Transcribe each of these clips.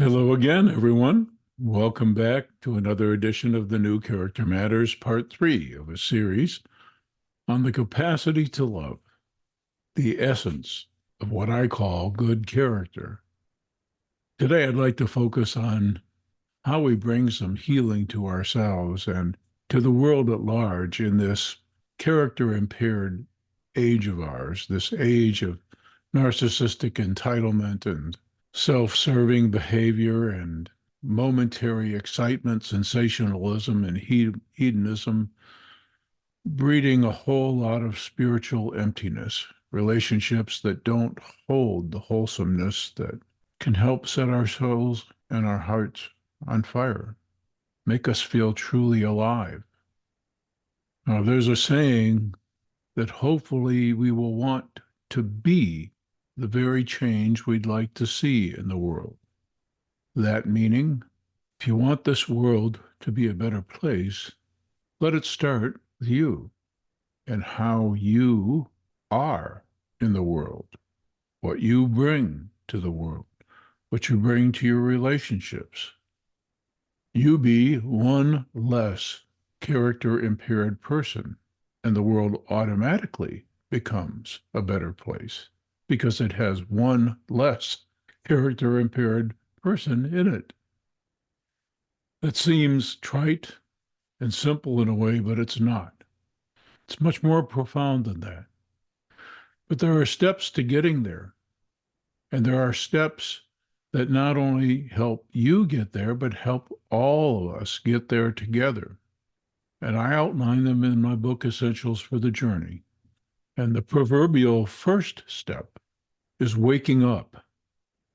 Hello again, everyone. Welcome back to another edition of the New Character Matters, Part 3 of a series on the capacity to love, the essence of what I call good character. Today, I'd like to focus on how we bring some healing to ourselves and to the world at large in this character impaired age of ours, this age of narcissistic entitlement and self serving behavior and momentary excitement, sensationalism, and hedonism, breeding a whole lot of spiritual emptiness, relationships that don't hold the wholesomeness that can help set our souls and our hearts on fire, make us feel truly alive. Now, there's a saying that hopefully we will want to be the very change we'd like to see in the world. That meaning, if you want this world to be a better place, let it start with you and how you are in the world, what you bring to the world, what you bring to your relationships. You be one less character impaired person, and the world automatically becomes a better place because it has one less character impaired person in it. That seems trite and simple in a way, but it's not. It's much more profound than that. But there are steps to getting there. And there are steps that not only help you get there, but help all of us get there together. And I outline them in my book, Essentials for the Journey. And the proverbial first step is waking up,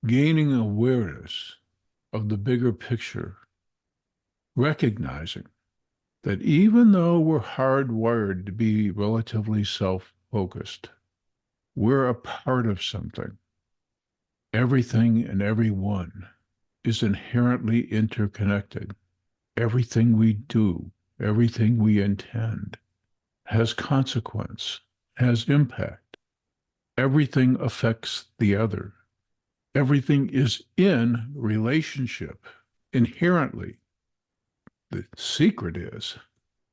gaining awareness of the bigger picture, recognizing that even though we're hardwired to be relatively self-focused, we're a part of something. Everything and everyone is inherently interconnected. Everything we do, everything we intend has consequence, has impact. Everything affects the other. Everything is in relationship inherently. The secret is,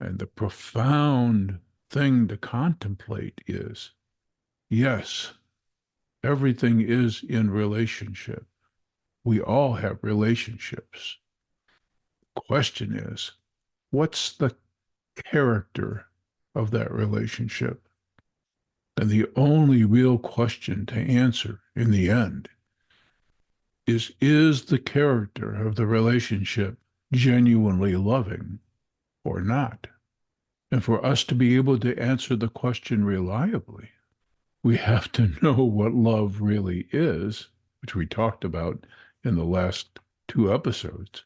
and the profound thing to contemplate is, yes, everything is in relationship. We all have relationships. The question is, what's the character of that relationship? And the only real question to answer in the end is the character of the relationship genuinely loving or not? And for us to be able to answer the question reliably, we have to know what love really is, which we talked about in the last two episodes.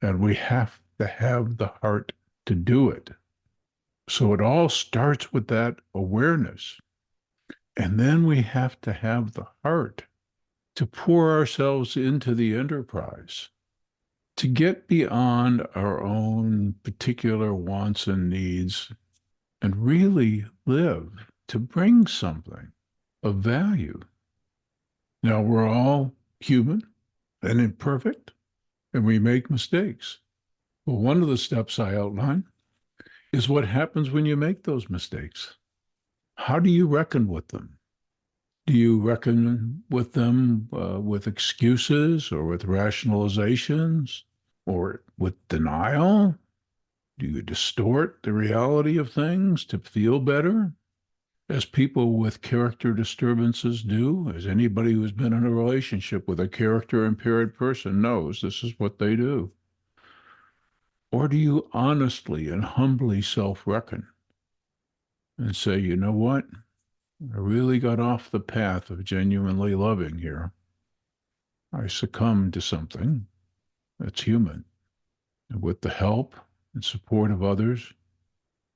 And we have to have the heart to do it. So it all starts with that awareness. And then we have to have the heart to pour ourselves into the enterprise, to get beyond our own particular wants and needs and really live to bring something of value. Now, we're all human and imperfect, and we make mistakes. Well, one of the steps I outline is what happens when you make those mistakes. How do you reckon with them? Do you reckon with them with excuses or with rationalizations or with denial? Do you distort the reality of things to feel better, as people with character disturbances do? As anybody who's been in a relationship with a character impaired person knows, this is what they do. Or do you honestly and humbly self-reckon and say, you know what? I really got off the path of genuinely loving here. I succumbed to something that's human. And with the help and support of others,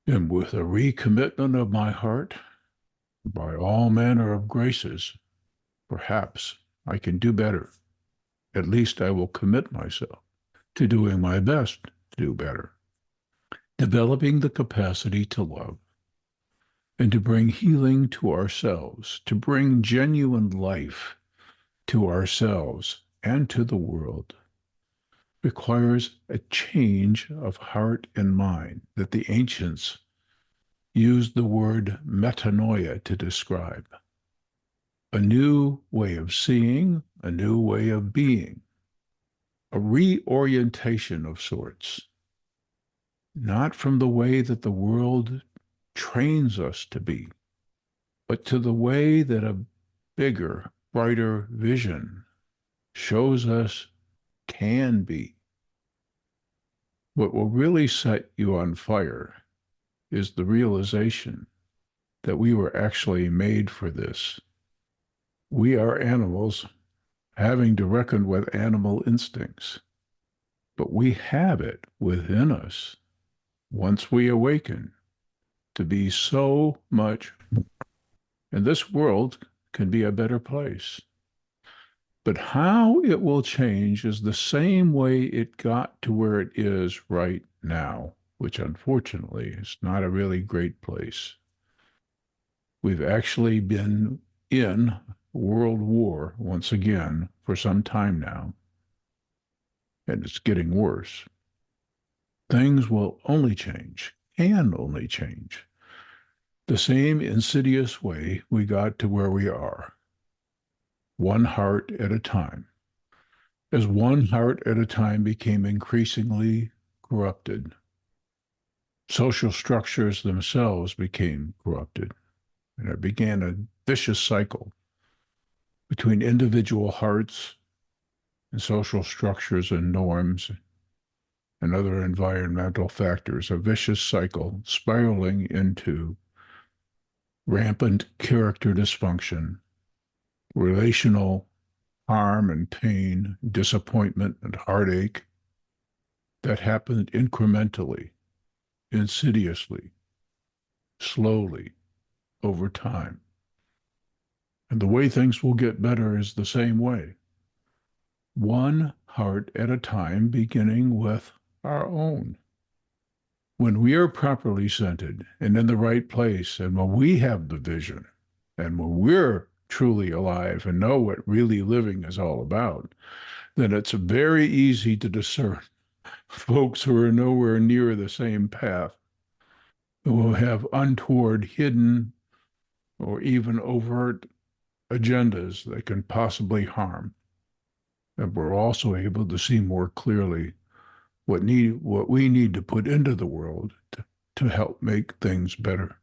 and with a recommitment of my heart, by all manner of graces, perhaps I can do better. At least I will commit myself to doing my best to do better. Developing the capacity to love and to bring healing to ourselves, to bring genuine life to ourselves and to the world requires a change of heart and mind that the ancients used the word metanoia to describe. A new way of seeing, a new way of being, a reorientation of sorts, not from the way that the world trains us to be, but to the way that a bigger, brighter vision shows us can be. What will really set you on fire is the realization that we were actually made for this. We are animals having to reckon with animal instincts, but we have it within us once we awaken to be so much, and this world can be a better place. But how it will change is the same way it got to where it is right now, which unfortunately is not a really great place. We've actually been in World War once again for some time now, and it's getting worse. Things will only change, can only change, the same insidious way we got to where we are, one heart at a time. As one heart at a time became increasingly corrupted, social structures themselves became corrupted, and it began a vicious cycle between individual hearts and social structures and norms and other environmental factors, a vicious cycle spiraling into rampant character dysfunction, relational harm and pain, disappointment and heartache that happened incrementally, insidiously, slowly, over time. And the way things will get better is the same way. One heart at a time, beginning with our own. When we are properly centered and in the right place, and when we have the vision, and when we're truly alive and know what really living is all about, then it's very easy to discern folks who are nowhere near the same path, who will have untoward, hidden, or even overt agendas that can possibly harm. And we're also able to see more clearly what we need to put into the world to help make things better.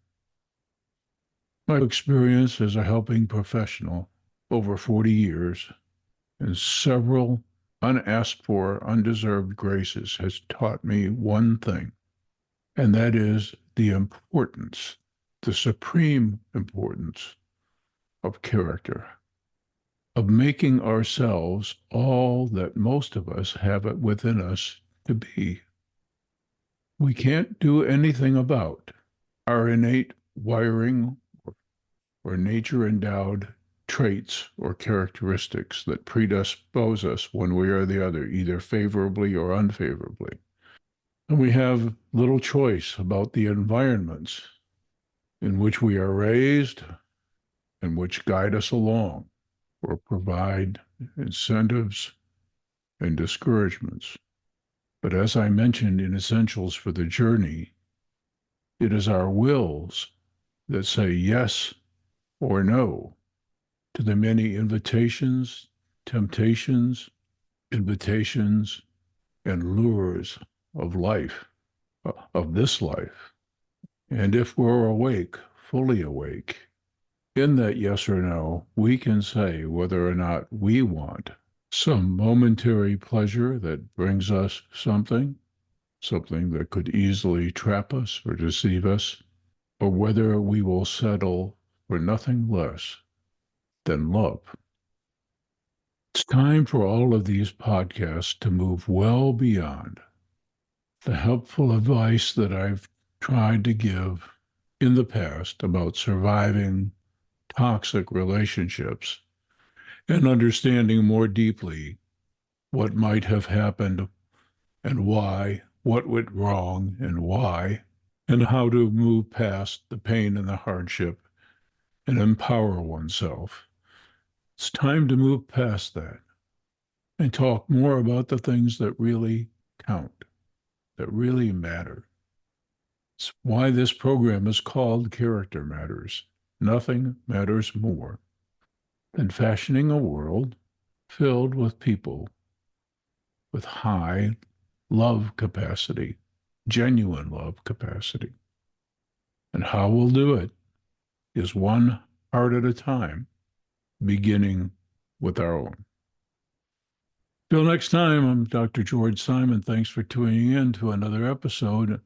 My experience as a helping professional over 40 years and several unasked for, undeserved graces has taught me one thing, and that is the importance, the supreme importance of character, of making ourselves all that most of us have it within us to be. We can't do anything about our innate wiring or nature endowed traits or characteristics that predispose us one way or the other, either favorably or unfavorably. And we have little choice about the environments in which we are raised and which guide us along or provide incentives and discouragements. But as I mentioned in Essentials for the Journey, it is our wills that say yes or no to the many invitations, temptations, invitations, and lures of life, of this life. And if we're awake, fully awake, in that yes or no, we can say whether or not we want some momentary pleasure that brings us something, something that could easily trap us or deceive us, or whether we will settle for nothing less than love. It's time for all of these podcasts to move well beyond the helpful advice that I've tried to give in the past about surviving toxic relationships and understanding more deeply what might have happened and why, what went wrong and why, and how to move past the pain and the hardship and empower oneself. It's time to move past that and talk more about the things that really count, that really matter. It's why this program is called Character Matters. Nothing matters more than fashioning a world filled with people with high love capacity, genuine love capacity. And how we'll do it is one heart at a time, beginning with our own. Till next time, I'm Dr. George Simon. Thanks for tuning in to another episode.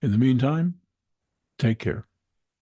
In the meantime, take care.